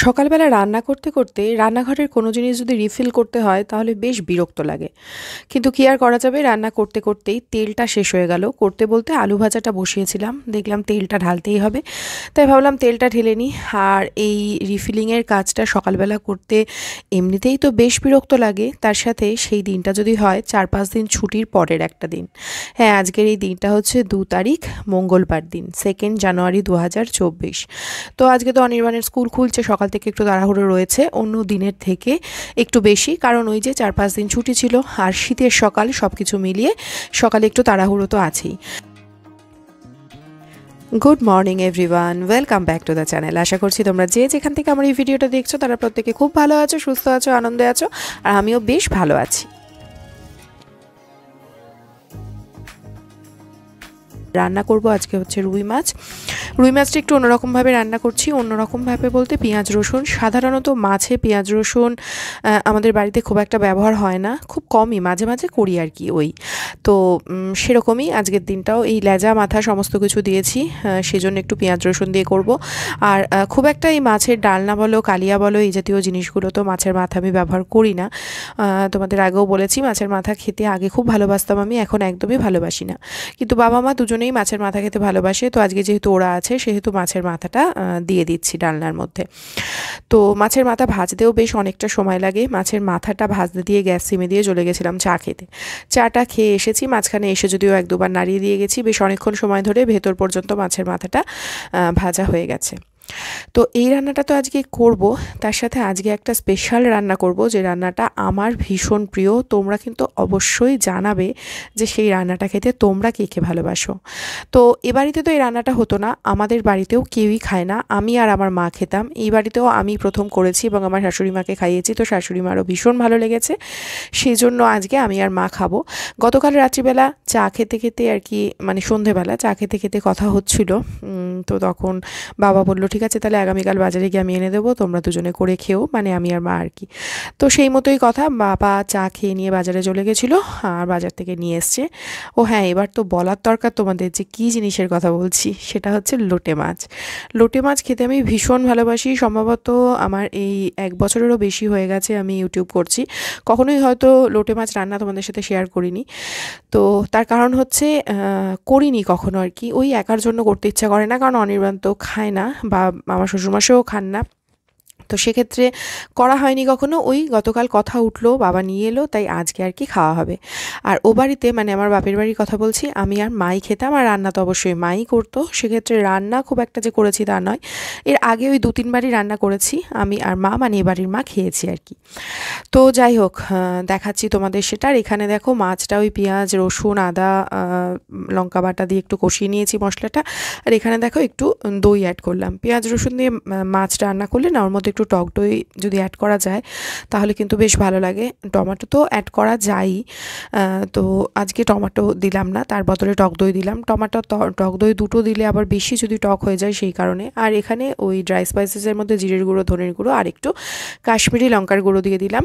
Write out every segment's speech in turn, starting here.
সকালবেলা রান্না করতে করতে রান্নাঘরের কোনো জিনিস যদি রিফিল করতে হয় তাহলে বেশ বিরক্ত লাগে। কিন্তু কি আর করা যাবে, রান্না করতে করতেই তেলটা শেষ হয়ে গেল। করতে বলতে আলু ভাজাটা বসিয়েছিলাম, দেখলাম তেলটা ঢালতেই হবে, তাই ভাবলাম তেলটা ঢেলে নিই। আর এই রিফিলিংয়ের কাজটা সকালবেলা করতে এমনিতেই তো বেশ বিরক্ত লাগে, তার সাথে সেই দিনটা যদি হয় 4-5 দিন ছুটির পরের একটা দিন। হ্যাঁ, আজকের এই দিনটা হচ্ছে 2 তারিখ, মঙ্গলবার দিন, 2 জানুয়ারি 2024। তো আজকে তো অনির্বাণের স্কুল খুলছে, সকাল থেকে একটু তাড়াহুড়ো রয়েছে অন্য দিনের থেকে একটু বেশি, কারণ ওই যে 4-5 দিন ছুটি ছিল আর শীতের সকাল, সব কিছু মিলিয়ে সকালে একটু তাড়াহুড়ো তো আছেই। Good morning everyone, welcome back to the channel. আশা করছি তোমরা যে যেখান থেকে আমার এই ভিডিওটা দেখছো তারা প্রত্যেকে খুব ভালো আছো, সুস্থ আছো, আনন্দে আছো, আর আমিও বেশ ভালো আছি। রান্না করব আজকে হচ্ছে রুই মাছ। রুই মাছটা একটু অন্যরকমভাবে রান্না করছি। অন্যরকমভাবে বলতে পেঁয়াজ রসুন, সাধারণত মাছে পেঁয়াজ রসুন আমাদের বাড়িতে খুব একটা ব্যবহার হয় না, খুব কমই, মাঝে মাঝে করি আর কি। ওই তো সেরকমই আজকের দিনটাও এই লেজা মাথা সমস্ত কিছু দিয়েছি, সেজন্য একটু পেঁয়াজ রসুন দিয়ে করব। আর খুব একটা এই মাছের ডালনা বলো, কালিয়া বলো, এই জাতীয় জিনিসগুলো তো মাছের মাথা আমি ব্যবহার করি না। তোমাদের আগেও বলেছি মাছের মাথা খেতে আগে খুব ভালোবাসতাম আমি, এখন একদমই ভালোবাসি না। কিন্তু বাবা মা দুজনেই মাছের মাথা খেতে ভালোবাসে, তো আজকে যেহেতু ওরা আছে সেহেতু মাছের মাথাটা দিয়ে দিচ্ছি ডালনার মধ্যে। তো মাছের মাথা ভাজতেও বেশ অনেকটা সময় লাগে। মাছের মাথাটা ভাজতে দিয়ে গ্যাস সিমে দিয়ে চলে গেছিলাম চা খেতে। চাটা খেয়ে এসেছি, মাঝখানে এসে যদিও 1-2 বার নাড়িয়ে দিয়ে গেছি, বেশ অনেকক্ষণ সময় ধরে ভেতর পর্যন্ত মাছের মাথাটা ভাজা হয়ে গেছে। তো এই রান্নাটা তো আজকে করব, তার সাথে আজকে একটা স্পেশাল রান্না করব, যে রান্নাটা আমার ভীষণ প্রিয়। তোমরা কিন্তু অবশ্যই জানাবে যে সেই রান্নাটা খেতে তোমরা কে কে ভালোবাসো। তো এ বাড়িতে তো এই রান্নাটা হতো না, আমাদের বাড়িতেও কেউই খায় না, আমি আর আমার মা খেতাম। এই বাড়িতেও আমি প্রথম করেছি এবং আমার শাশুড়ি মাকে খাইয়েছি, তো শাশুড়ি মারও ভীষণ ভালো লেগেছে, সেই জন্য আজকে আমি আর মা খাবো। গতকাল রাত্রিবেলা চা খেতে খেতে আর কি, মানে সন্ধেবেলা চা খেতে খেতে কথা হচ্ছিল, তো তখন বাবা বলল ঠিক আছে তাহলে আগামীকাল বাজারে গিয়ে আমি এনে দেবো, তোমরা দুজনে করে খেও, মানে আমি আর মা আর কি। তো সেই মতোই কথা, বাবা চা খেয়ে নিয়ে বাজারে চলে গেছিলো আর বাজার থেকে নিয়ে এসছে। ও হ্যাঁ, এবার তো বলার দরকার তোমাদের যে কী জিনিসের কথা বলছি, সেটা হচ্ছে লোটে মাছ। লোটে মাছ খেতে আমি ভীষণ ভালোবাসি। সম্ভবত আমার এই 1 বছরেরও বেশি হয়ে গেছে আমি ইউটিউব করছি, কখনোই হয়তো লোটে মাছ রান্না তোমাদের সাথে শেয়ার করিনি। তো তার কারণ হচ্ছে করিনি কখনো আর কি, ওই একার জন্য করতে ইচ্ছা করে না, কারণ অনির্বাণ তো খায় না বা আমার শ্বশুরমশাইও খান না, তো সেক্ষেত্রে করা হয়নি কখনো। ওই গতকাল কথা উঠলো, বাবা নিয়ে এলো, তাই আজকে আর কি খাওয়া হবে। আর ও বাড়িতে, মানে আমার বাপের বাড়ির কথা বলছি, আমি আর মাই খেতাম, আর রান্না তো অবশ্যই মাই করতো। সেক্ষেত্রে রান্না খুব একটা যে করেছি তা নয়, এর আগে ওই 2-3 বারই রান্না করেছি আমি আর মা, মানে এ বাড়ির মা খেয়েছি আর কি। তো যাই হোক, দেখাচ্ছি তোমাদের সেটা। আর এখানে দেখো মাছটা ওই পেঁয়াজ রসুন আদা লঙ্কা বাটা দিয়ে একটু কষিয়ে নিয়েছি মশলাটা। আর এখানে দেখো একটু দই অ্যাড করলাম। পেঁয়াজ রসুন দিয়ে মাছ রান্না করলে না, ওর মধ্যে একটু টক দই যদি অ্যাড করা যায় তাহলে কিন্তু বেশ ভালো লাগে। টমেটো তো অ্যাড করা যায়ই, তো আজকে টমেটো দিলাম না, তার বদলে টক দই দিলাম। টক দই দুটো দিলে আবার বেশি যদি টক হয়ে যায় সেই কারণে। আর এখানে ওই ড্রাই স্পাইসেসের মধ্যে জিরের গুঁড়ো, ধনের গুঁড়ো আর একটু কাশ্মীরি লঙ্কার গুঁড়ো দিয়ে দিলাম।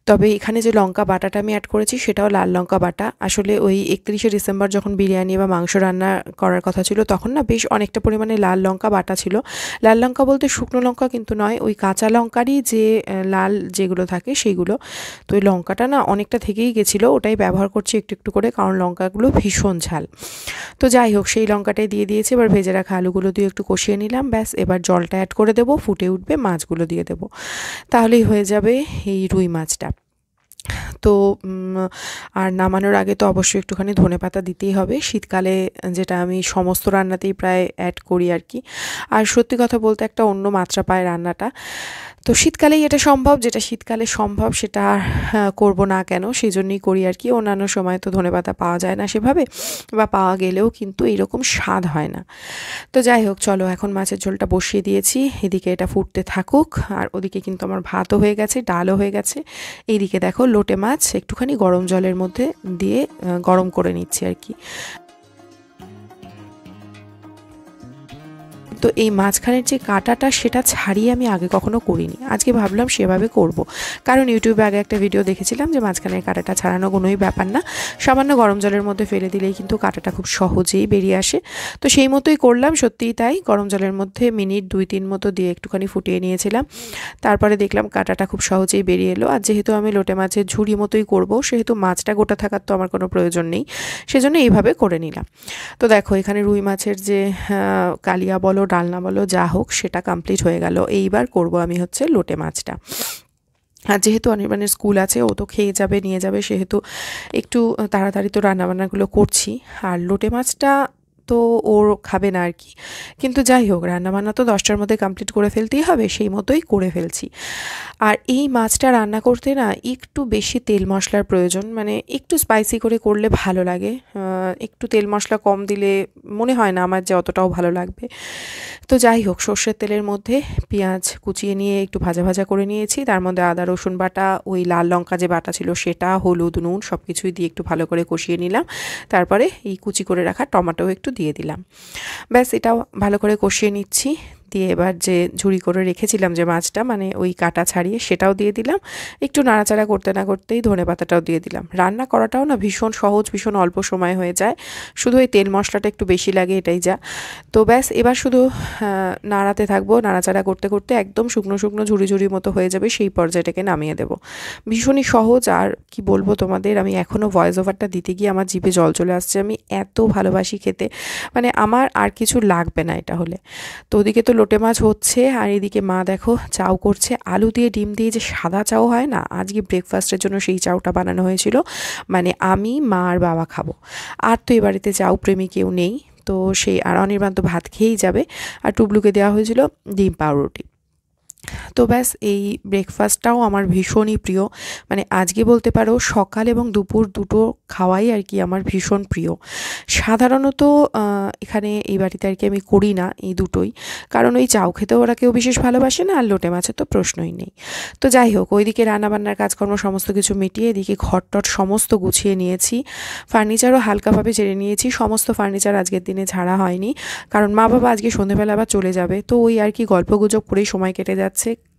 তবে এখানে যে লঙ্কা বাটাটা আমি অ্যাড করেছি সেটাও লাল লঙ্কা বাটা। আসলে ওই 31শে ডিসেম্বর যখন বিরিয়ানি বা মাংস রান্না করার কথা ছিল, তখন না বেশ অনেকটা পরিমাণে লাল লঙ্কা বাটা ছিল। লাল লঙ্কা বলতে শুকনো লঙ্কা কিন্তু নয়, ওই কাঁচা লঙ্কারই যে লাল যেগুলো থাকে সেইগুলো। তো ওই লঙ্কাটা না অনেকটা থেকেই গেছিলো, ওটাই ব্যবহার করছি একটু একটু করে, কারণ লঙ্কাগুলো ভীষণ ঝাল। তো যাই হোক, সেই লঙ্কাটাই দিয়ে দিয়েছি। এবার ভেজে রাখা আলুগুলো দিয়ে একটু কষিয়ে নিলাম, ব্যাস। এবার জলটা অ্যাড করে দেবো, ফুটে উঠবে, মাছগুলো দিয়ে দেবো, তাহলেই হয়ে যাবে এই রুই মাছটা। তো আর নামানোর আগে তো অবশ্যই একটুখানি ধনেপাতা দিতেই হবে, শীতকালে যেটা আমি সমস্ত রান্নাতেই প্রায় অ্যাড করি আর কি। আর সত্যি কথা বলতে একটা অন্য মাত্রা পায় রান্নাটা। তো শীতকালেই এটা সম্ভব, যেটা শীতকালে সম্ভব সেটা করব না কেন, সেই জন্যই করি আর কি। অন্যান্য সময় তো ধনেপাতা পাওয়া যায় না সেভাবে, বা পাওয়া গেলেও কিন্তু এইরকম স্বাদ হয় না। তো যাই হোক, চলো এখন মাছের ঝোলটা বসিয়ে দিয়েছি, এদিকে এটা ফুটতে থাকুক। আর ওদিকে কিন্তু আমার ভাতও হয়ে গেছে, ডালও হয়ে গেছে। এইদিকে দেখো লোটে মাছ একটুখানি গরম জলের মধ্যে দিয়ে গরম করে নিচ্ছি আর কি। তো এই মাঝখানের যে কাটাটা সেটা ছাড়িয়ে আমি আগে কখনো করিনি, আজকে ভাবলাম সেভাবে করব। কারণ ইউটিউবে আগে একটা ভিডিও দেখেছিলাম যে মাঝখানের কাটাটা ছাড়ানো কোনোই ব্যাপার না, সামান্য গরম জলের মধ্যে ফেলে দিলেই কিন্তু কাটাটা খুব সহজেই বেরিয়ে আসে। তো সেই মতোই করলাম, সত্যিই তাই। গরম জলের মধ্যে মিনিট 2-3 মতো দিয়ে একটুখানি ফুটিয়ে নিয়েছিলাম, তারপরে দেখলাম কাটাটা খুব সহজেই বেরিয়ে এলো। আর যেহেতু আমি লোটে মাছের ঝুড়ি মতোই করব, সেহেতু মাছটা গোটা থাকার তো আমার কোনো প্রয়োজন নেই, সেজন্য এইভাবে করে নিলাম। তো দেখো এখানে রুই মাছের যে কালিয়া বলো ডালনা বলো যা হোক সেটা কমপ্লিট হয়ে গেল। এইবার করব আমি হচ্ছে লোটে মাছটা। আর যেহেতু অনির্বাণের স্কুল আছে, ও তো খেয়ে যাবে নিয়ে যাবে, সেহেতু একটু তাড়াতাড়ি তো রান্নাবান্নাগুলো করছি। আর লোটে মাছটা তো ওর খাবে না আর কি, কিন্তু যাই হোক রান্নাবান্না তো 10টার মধ্যে কমপ্লিট করে ফেলতেই হবে, সেই মতোই করে ফেলছি। আর এই মাছটা রান্না করতে না একটু বেশি তেল মশলার প্রয়োজন, মানে একটু স্পাইসি করে করলে ভালো লাগে। একটু তেল মশলা কম দিলে মনে হয় না আমার যে অতটাও ভালো লাগবে। তো যাই হোক সর্ষের তেলের মধ্যে পেঁয়াজ কুচিয়ে নিয়ে একটু ভাজা ভাজা করে নিয়েছি, তার মধ্যে আদা রসুন বাটা, ওই লাল লঙ্কা যে বাটা ছিল সেটা, হলুদ নুন সব কিছুই দিয়ে একটু ভালো করে কষিয়ে নিলাম। তারপরে এই কুচি করে রাখা টমেটো একটু দিয়ে দিলাম, ব্যাস এটাও ভালো করে কষিয়ে নিচ্ছি। দিয়ে এবার যে ঝুড়ি করে রেখেছিলাম যে মাছটা, মানে ওই কাটা ছাড়িয়ে সেটাও দিয়ে দিলাম। একটু নাড়াচাড়া করতে না করতেই ধনেপাতাটাও দিয়ে দিলাম। রান্না করাটাও না ভীষণ সহজ, ভীষণ অল্প সময় হয়ে যায়, শুধু এই তেল মশলাটা একটু বেশি লাগে, এটাই যা। তো ব্যাস এবার শুধু নাড়াতে থাকবো, নাড়াচাড়া করতে করতে একদম শুকনো শুকনো ঝুড়ি ঝুড়ি মতো হয়ে যাবে, সেই পর্যায়টাকে নামিয়ে দেবো। ভীষণই সহজ। আর কি বলবো তোমাদের, আমি এখনও ভয়েস ওভারটা দিতে গিয়ে আমার জিভে জল চলে আসছে, আমি এত ভালোবাসি খেতে, মানে আমার আর কিছু লাগবে না এটা হলে। তো ওদিকে তো লোটে মাছ হচ্ছে, আর এদিকে মা দেখো চাউ করছে, আলু দিয়ে ডিম দিয়ে যে সাদা চাউ হয় না, আজকে ব্রেকফাস্টের জন্য সেই চাউটা বানানো হয়েছিল। মানে আমি, মা আর বাবা খাবো, আর তো এ বাড়িতে চাউ প্রেমী কেউ নেই। তো সেই আর অনির্বাণ তো ভাত খেয়েই যাবে। আর টুবলুকে দেওয়া হয়েছিল ডিম পাউরুটি। তো ব্যাস এই ব্রেকফাস্টটাও আমার ভীষণই প্রিয়, মানে আজকে বলতে পারো সকাল এবং দুপুর দুটো খাওয়াই আর কি আমার ভীষণ প্রিয়। সাধারণত এখানে এই বাড়িতে আর কি আমি করি না এই দুটোই, কারণ ওই চাউ খেতেও ওরা কেউ বিশেষ ভালোবাসে না, আর লোটে মাছের তো প্রশ্নই নেই। তো যাই হোক ওইদিকে রান্নাবান্নার কাজকর্ম সমস্ত কিছু মিটিয়ে এদিকে ঘরটট সমস্ত গুছিয়ে নিয়েছি, ফার্নিচারও হালকাভাবে ঝেড়ে নিয়েছি। সমস্ত ফার্নিচার আজকের দিনে ঝাড়া হয়নি, কারণ মা বাবা আজকে সন্ধেবেলা আবার চলে যাবে, তো ওই আর কি গল্পগুজব করেই সময় কেটে যাচ্ছে।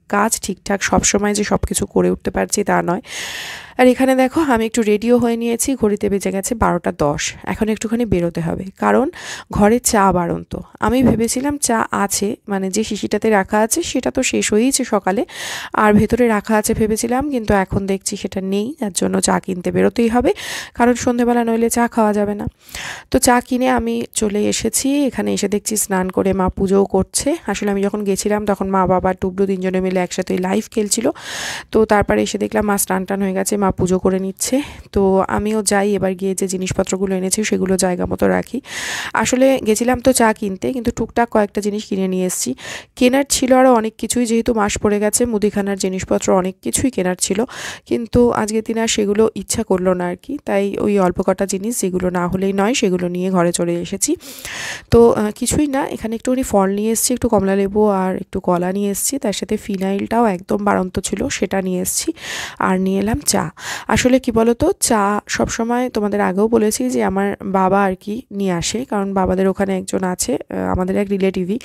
কাজ ঠিকঠাক সবসময় যে সব কিছু করে উঠতে পারছি তা নয়। আর এখানে দেখো আমি একটু রেডিও হয়ে নিয়েছি, ঘড়িতে বেজে গেছে 12টা 10। এখন একটুখানি বেরোতে হবে, কারণ ঘরে চা বাড়ন্ত। আমি ভেবেছিলাম চা আছে, মানে যে শিশিটাতে রাখা আছে সেটা তো শেষ হয়েইছে সকালে, আর ভেতরে রাখা আছে ভেবেছিলাম, কিন্তু এখন দেখছি সেটা নেই, যার জন্য চা কিনতে বেরোতেই হবে, কারণ সন্ধেবেলা নইলে চা খাওয়া যাবে না। তো চা কিনে আমি চলে এসেছি। এখানে এসে দেখছি স্নান করে মা পুজোও করছে। আসলে আমি যখন গেছিলাম তখন মা বাবা টুবলু তিনজনে মিলে একসাথে লাইভ খেলছিল। তো তারপরে এসে দেখলাম মা স্নান টান হয়ে গেছে, মা পুজো করে নিচ্ছে। তো আমিও যাই, এবার গিয়ে যে জিনিসপত্রগুলো এনেছি সেগুলো জায়গা মতো রাখি। আসলে গেছিলাম তো চা কিনতে, কিন্তু টুকটাক কয়েকটা জিনিস কিনে নিয়ে এসেছি। কেনার ছিল আরও অনেক কিছুই, যেহেতু মাস পড়ে গেছে মুদিখানার জিনিসপত্র অনেক কিছুই কেনার ছিল, কিন্তু আজকের দিন আর সেগুলো ইচ্ছা করলো না আর কি। তাই ওই অল্প কটা জিনিস যেগুলো না হলেই নয় সেগুলো নিয়ে ঘরে চলে এসেছি। তো কিছুই না, এখানে একটুখানি ফল নিয়ে এসেছি, একটু কমলা লেবু আর একটু কলা নিয়ে এসেছি, তার সাথে ফিনাইলটাও একদম বাড়ন্ত ছিল সেটা নিয়ে এসেছি। আর নিয়ে এলাম চা। আসলে কি বলো তো, চা সবসময় তোমাদের আগেও বলেছি যে আমার বাবা আর কি নিয়ে আসে, কারণ বাবাদের ওখানে একজন আছে, আমাদের এক রিলেটিভই,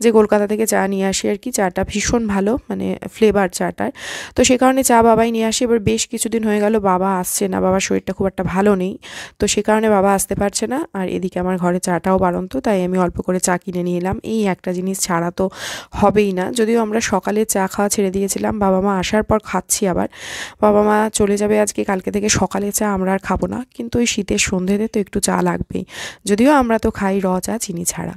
যে কলকাতা থেকে চা নিয়ে আসে আর কি। চাটা ভীষণ ভালো, মানে ফ্লেভার চাটার। তো সে কারণে চা বাবাই নিয়ে আসে। এবার বেশ কিছুদিন হয়ে গেল বাবা আসছে না, বাবার শরীরটা খুব একটা ভালো নেই, তো সে কারণে বাবা আসতে পারছে না। আর এদিকে আমার ঘরে চাটাও বাড়ন্ত, তাই আমি অল্প করে চা কিনে নিয়ে এলাম। এই একটা জিনিস ছাড়া তো হবেই না, যদিও আমরা সকালে চা খাওয়া ছেড়ে দিয়েছিলাম, বাবা মা আসার পর খাচ্ছি আবার। বাবা মা চলে যাবে আজকে, কালকে থেকে সকালে চা আমরা আর খাবো না, কিন্তু ওই শীতের সন্ধ্যেতে তো একটু চা লাগবেই, যদিও আমরা তো খাই চা চিনি ছাড়া।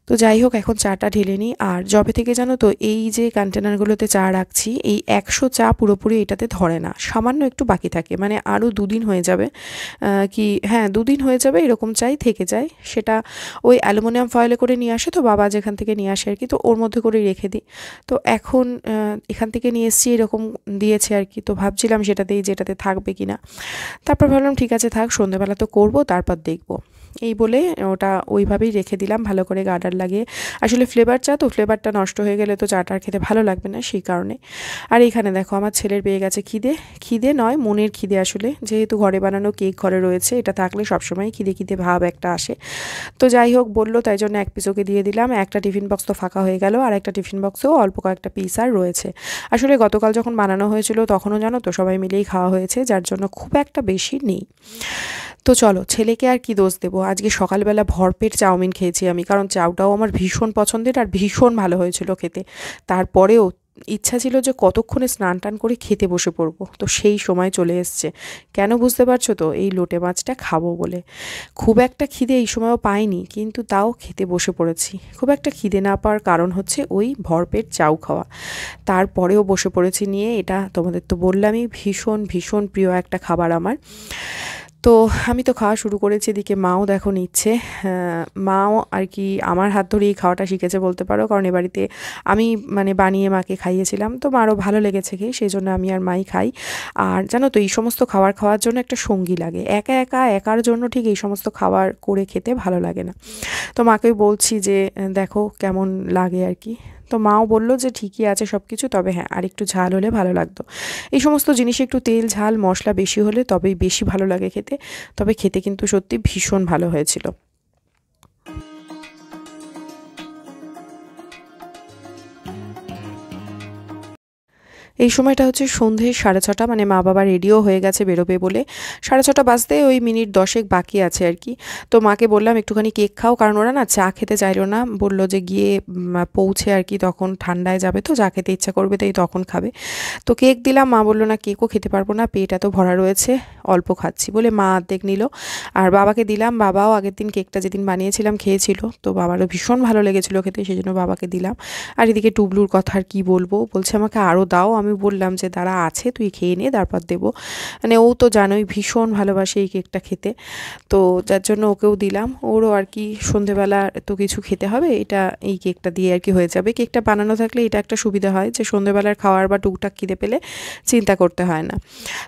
তো যাই হোক এখন চাটা ঢেলে নিই। আর যবে থেকে জানো তো এই যে কন্টেনারগুলোতে চা রাখছি, এই 100 চা পুরোপুরি এটাতে ধরে না, সামান্য একটু বাকি থাকে, মানে আরও 2 দিন হয়ে যাবে, কি হ্যাঁ 2 দিন হয়ে যাবে এরকম চাই থেকে যায়। সেটা ওই অ্যালুমিনিয়াম ফয়েলে করে নিয়ে আসে, তো বাবা যেখান থেকে নিয়ে আসে আর কি, তো ওর মধ্যে করে রেখে দিই। তো এখন এখান থেকে নিয়ে এসেছি, এরকম দিয়েছে আর কি, তো ভাবছিলাম সেটাতেই যেটাতে থাকবে কি না। তারপর ভাবলাম ঠিক আছে থাক, সন্ধ্যেবেলা তো করবো, তারপর দেখবো। এই বলে ওটা ওইভাবেই রেখে দিলাম ভালো করে গার্ডার লাগিয়ে। আসলে ফ্লেভার চা তো, ফ্লেভারটা নষ্ট হয়ে গেলে তো চাটা আর খেতে ভালো লাগবে না, সেই কারণে। আর এইখানে দেখো আমার ছেলের পেয়ে গেছে খিদে। খিদে নয়, মনের খিদে আসলে, যেহেতু ঘরে বানানো কেক ঘরে রয়েছে, এটা থাকলে সবসময় খিদে খিদে ভাব একটা আসে। তো যাই হোক বললো, তাই জন্য এক পিস ওকে দিয়ে দিলাম। একটা টিফিন বক্স তো ফাঁকা হয়ে গেল, আর একটা টিফিন বক্সেও অল্প কয়েকটা পিস আর রয়েছে। আসলে গতকাল যখন বানানো হয়েছিল তখনও জানো তো সবাই মিলেই খাওয়া হয়েছে, যার জন্য খুব একটা বেশি নেই। তো চলো, ছেলেকে আর কি দোষ দেবো, আজকে সকালবেলা ভরপেট চাউমিন খেয়েছি আমি, কারণ চাউটাও আমার ভীষণ পছন্দের আর ভীষণ ভালো হয়েছিল খেতে। তারপরেও ইচ্ছা ছিল যে কতক্ষণে স্নান টান করে খেতে বসে পড়বো, তো সেই সময় চলে এসছে। কেন বুঝতে পারছো তো, এই লোটে মাছটা খাবো বলে। খুব একটা খিদে এই সময়ও পাইনি, কিন্তু তাও খেতে বসে পড়েছি। খুব একটা খিদে না পাওয়ার কারণ হচ্ছে ওই ভরপেট চাউ খাওয়া। তারপরেও বসে পড়েছি নিয়ে। এটা তোমাদের তো বললামই, ভীষণ ভীষণ প্রিয় একটা খাবার আমার। তো আমি তো খাওয়া শুরু করেছি, এদিকে মাও দেখো নিচ্ছে। মাও আর কি আমার হাত ধরে এই খাওয়াটা শিখেছে বলতে পারো, কারণ এ বাড়িতে আমি মানে বানিয়ে মাকে খাইয়েছিলাম, তো মারও ভালো লেগেছে খেয়ে, সেই জন্য আমি আর মাই খাই। আর জানো তো এই সমস্ত খাওয়ার জন্য একটা সঙ্গী লাগে, একার জন্য ঠিক এই সমস্ত খাবার করে খেতে ভালো লাগে না। তো মাকে বলছি যে দেখো কেমন লাগে আর কি। তো মাও বললো যে ঠিকই আছে সব কিছু, তবে হ্যাঁ আর একটু ঝাল হলে ভালো লাগতো। এই সমস্ত জিনিস একটু তেল ঝাল মশলা বেশি হলে তবেই বেশি ভালো লাগে খেতে। তবে খেতে কিন্তু সত্যি ভীষণ ভালো হয়েছিল। এই সময়টা হচ্ছে সন্ধে 6:30, মানে মা বাবা রেডিও হয়ে গেছে বেরোবে বলে। 6:30 বাজতে ওই মিনিট 10 বাকি আছে আর কি। তো মাকে বললাম একটুখানি কেক খাও, কারণ ওরা না চা খেতে চাইলো না, বললো যে গিয়ে পৌঁছে আর কি তখন ঠান্ডায় যাবে, তো চা খেতে ইচ্ছা করবে তাই তখন খাবে। তো কেক দিলাম, মা বললো না কেকও খেতে পারবো না, পেট এত ভরা রয়েছে, অল্প খাচ্ছি বলে মা অর্ধেক নিল। আর বাবাকে দিলাম, বাবাও আগের দিন কেকটা যেদিন বানিয়েছিলাম খেয়েছিল, তো বাবারও ভীষণ ভালো লেগেছিলো খেতে, সেই জন্য বাবাকে দিলাম। আর এদিকে টুবলুর কথা আর কি বলবো, বলছে আমাকে আরও দাও। আমি বললাম যে দাঁড়া আছে, তুই খেয়ে নে তারপর দেবো। মানে ও তো জানোই ভীষণ ভালোবাসে এই কেকটা খেতে, তো যার জন্য ওকেও দিলাম। ওরও আর কি সন্ধেবেলা তো কিছু খেতে হবে, এটা এই কেকটা দিয়ে আর কি হয়ে যাবে। কেকটা বানানো থাকলে এটা একটা সুবিধা হয় যে সন্ধেবেলার খাওয়ার বা টুকটাক খিদে পেলে চিন্তা করতে হয় না।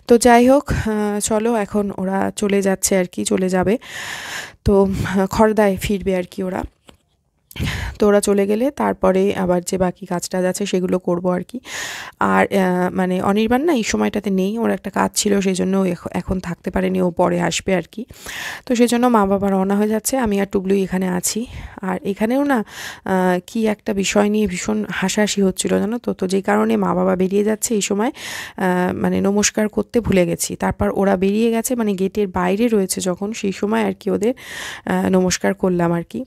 তো যাই হোক, চলো এখন ওরা চলে যাচ্ছে আর কি, চলে যাবে তো খড়দায় ফিরবে আর কি ওরা। তো ওরা চলে গেলে তারপরে আবার যে বাকি কাজ টাজ আছে সেগুলো করবো আর কি। আর মানে অনির্বাণ না এই সময়টাতে নেই, ওর একটা কাজ ছিল, সেই জন্য এখন থাকতে পারেনি, ও পরে আসবে আর কি। তো সেই জন্য মা বাবা রওনা হয়ে যাচ্ছে, আমি আর টুবলুই এখানে আছি। আর এখানেও না কি একটা বিষয় নিয়ে ভীষণ হাসাহাসি হচ্ছিলো জানো তো। তো যেই কারণে মা বাবা বেরিয়ে যাচ্ছে এই সময় মানে নমস্কার করতে ভুলে গেছি। তারপর ওরা বেরিয়ে গেছে, মানে গেটের বাইরে রয়েছে যখন, সেই সময় আর কি ওদের নমস্কার করলাম আর কি।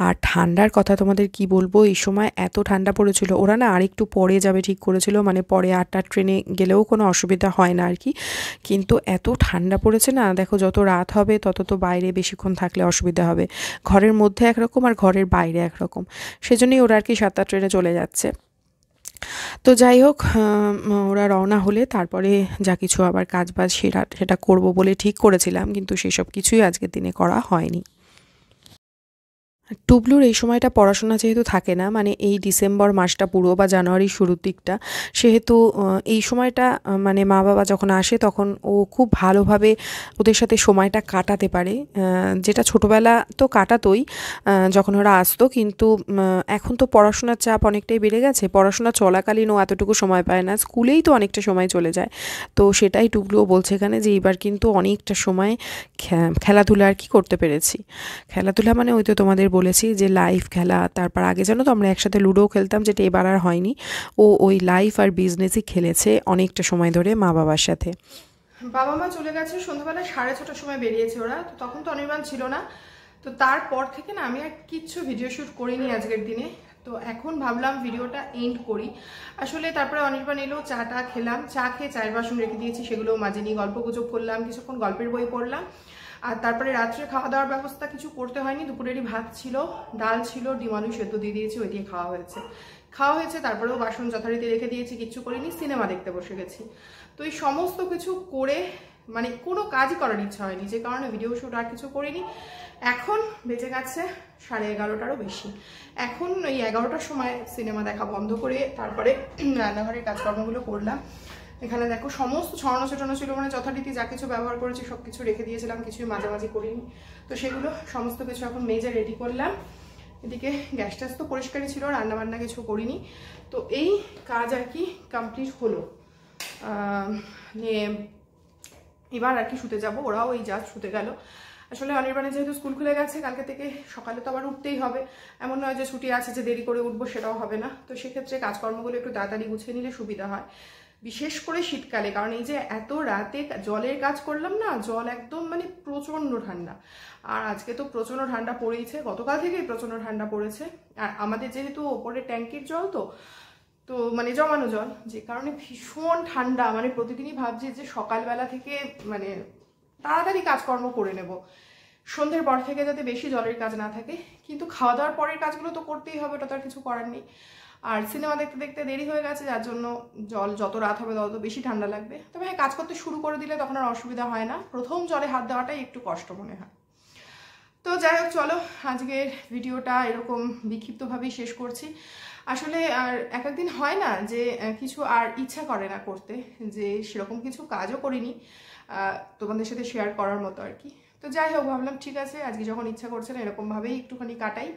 আর ঠান্ডার কথা তোমাদের কি বলবো, এই সময় এত ঠান্ডা পড়েছিল। ওরা না আরেকটু পরে যাবে ঠিক করেছিল, মানে পরে 8টার ট্রেনে গেলেও কোনো অসুবিধা হয় না আর কি। কিন্তু এত ঠান্ডা পড়েছে না, দেখো যত রাত হবে তত তো বাইরে বেশিক্ষণ থাকলে অসুবিধা হবে। ঘরের মধ্যে একরকম আর ঘরের বাইরে একরকম, সেজন্যই ওরা আর কি 7টার ট্রেনে চলে যাচ্ছে। তো যাই হোক, ওরা রওনা হলে তারপরে যা কিছু আবার কাজ বাজ সেটা করবো বলে ঠিক করেছিলাম, কিন্তু সেসব কিছুই আজকের দিনে করা হয়নি। টুবলুর এই সময়টা পড়াশোনা যেহেতু থাকে না, মানে এই ডিসেম্বর মাসটা পুরো বা জানুয়ারির শুরুর দিকটা, সেহেতু এই সময়টা মানে মা বাবা যখন আসে তখন ও খুব ভালোভাবে ওদের সাথে সময়টা কাটাতে পারে, যেটা ছোটোবেলা তো কাটাতোই যখন ওরা আসতো, কিন্তু এখন তো পড়াশোনার চাপ অনেকটাই বেড়ে গেছে। পড়াশোনা চলাকালীন ও এতটুকু সময় পায় না, স্কুলেই তো অনেকটা সময় চলে যায়। তো সেটাই টুবলুও বলছে এখানে যে এইবার কিন্তু অনেকটা সময় খেলাধুলা আর কি করতে পেরেছি। খেলাধুলা মানে ওই তো তোমাদের বলেছি যে লাইভ খেলা, তারপর আগে জানো তো আমরা একসাথে লুডোও খেলতাম, যেটা এবার আর হয়নি। ও ওই লাইফ আর বিজনেসই খেলেছে অনেকটা সময় ধরে মা বাবার সাথে। বাবা মা চলে গেছে সন্ধ্যাবেলা 6:30টার সময় বেরিয়েছে ওরা, তো তখন তো অনির্বাণ ছিল না। তো তারপর থেকে না আমি আর কিচ্ছু ভিডিও শ্যুট করিনি আজকের দিনে। তো এখন ভাবলাম ভিডিওটা এন্ড করি। আসলে তারপরে অনির্বাণ এলো, চাটা খেলাম, চা খেয়ে চায়ের বাসন রেখে দিয়েছি, সেগুলো মাঝে নিয়ে গল্প গুজব করলাম, কিছুক্ষণ গল্পের বই পড়লাম। আর তারপরে রাত্রে খাওয়া দাওয়ার ব্যবস্থা কিছু করতে হয়নি, দুপুরেরই ভাত ছিল, ডাল ছিল, ডিম আলু সেদ্ধ দিয়ে দিয়েছি, ওই দিয়ে খাওয়া হয়েছে। তারপরেও বাসন যথারীতি রেখে দিয়েছি, কিচ্ছু করিনি, সিনেমা দেখতে বসে গেছি। তো এই সমস্ত কিছু করে মানে কোনো কাজই করার ইচ্ছা হয়নি, যে কারণে ভিডিও শ্যুট আর কিছু করিনি। এখন বেজে গেছে 11:30টারও বেশি। এখন ওই 11টার সময় সিনেমা দেখা বন্ধ করে তারপরে রান্নাঘরের কাজকর্মগুলো করলাম। এখানে দেখো সমস্ত ছড়ানো ছোটানো ছিল, মানে যথারীতি যা কিছু ব্যবহার করেছি সব কিছু রেখে দিয়েছিলাম, কিছুই মাঝামাঝি করিনি। তো সেগুলো সমস্ত কিছু এখন মেজে রেডি করলাম। এদিকে গ্যাস ট্যাস তো পরিষ্কারই ছিল, রান্নাবান্না কিছু করিনি। তো এই কাজ আর কি কমপ্লিট হলো। নিয়ে এবার আর কি শুতে যাব, ওরাও এই জাস্ট শুতে গেল। আসলে অনির্বাণের যেহেতু স্কুল খুলে গেছে কালকে থেকে, সকালে তো আবার উঠতেই হবে, এমন নয় যে ছুটি আছে যে দেরি করে উঠবো, সেটাও হবে না। তো সেক্ষেত্রে কাজকর্মগুলো একটু তাড়াতাড়ি গুছিয়ে নিলে সুবিধা হয়, বিশেষ করে শীতকালে। কারণ এই যে এত রাতে জলের কাজ করলাম না, জল একদম মানে প্রচণ্ড ঠান্ডা। আর আজকে তো প্রচণ্ড ঠান্ডা পড়েইছে, গতকাল থেকেই প্রচণ্ড ঠান্ডা পড়েছে। আর আমাদের যেহেতু ওপরে ট্যাঙ্কির জল তো মানে জমানো জল, যে কারণে ভীষণ ঠান্ডা। মানে প্রতিদিনই ভাবছি যে সকালবেলা থেকে মানে তাড়াতাড়ি কাজকর্ম করে নেব, সন্ধ্যের পর থেকে যাতে বেশি জলের কাজ না থাকে। কিন্তু খাওয়া দাওয়ার পরের কাজগুলো তো করতেই হবে, ওটা তো আর কিছু করার নেই। আর সিনেমা দেখতে দেখতে দেরি হয়ে গেছে, যার জন্য জল যত রাত হবে তত বেশি ঠান্ডা লাগবে। তবে হ্যাঁ, কাজ করতে শুরু করে দিলে তখন আর অসুবিধা হয় না, প্রথম জলে হাত দেওয়াটাই একটু কষ্ট মনে হয়। তো যাই হোক, চলো আজকের ভিডিওটা এরকম বিক্ষিপ্তভাবেই শেষ করছি। আসলে আর এক একদিন হয় না যে কিছু আর ইচ্ছা করে না করতে, যে সেরকম কিছু কাজও করিনি তোমাদের সাথে শেয়ার করার মতো আর কি। তো যাই হোক, ভাবলাম ঠিক আছে আজকে যখন ইচ্ছা করছে না, এরকমভাবেই একটুখানি কাটাই।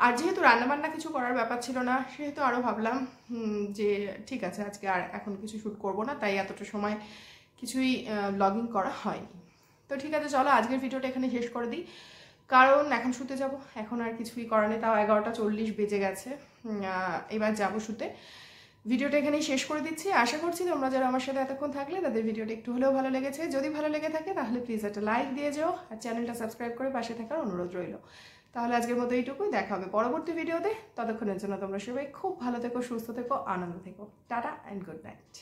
আর যেহেতু রান্নাবান্না কিছু করার ব্যাপার ছিল না, সেহেতু আরও ভাবলাম যে ঠিক আছে আজকে আর এখন কিছু শ্যুট করবো না, তাই এতটা সময় কিছুই ব্লগিং করা হয়নি। তো ঠিক আছে, চলো আজকের ভিডিওটা এখানে শেষ করে দিই, কারণ এখন শুতে যাব, এখন আর কিছুই করার নেই। তাও 11:40 বেজে গেছে, এবার যাব শুতে। ভিডিওটা এখানেই শেষ করে দিচ্ছি। আশা করছি তোমরা যারা আমার সাথে এতক্ষণ থাকলে তাদের ভিডিওটা একটু হলেও ভালো লেগেছে। যদি ভালো লেগে থাকে তাহলে প্লিজ একটা লাইক দিয়ে যাও, আর চ্যানেলটা সাবস্ক্রাইব করে পাশে থাকার অনুরোধ রইল। তাহলে আজকের মতো এইটুকুই, দেখা হবে পরবর্তী ভিডিওতে। ততক্ষণের জন্য তোমরা সবাই খুব ভালো থেকো, সুস্থ থেকো, আনন্দ থেকো। Tata and good night.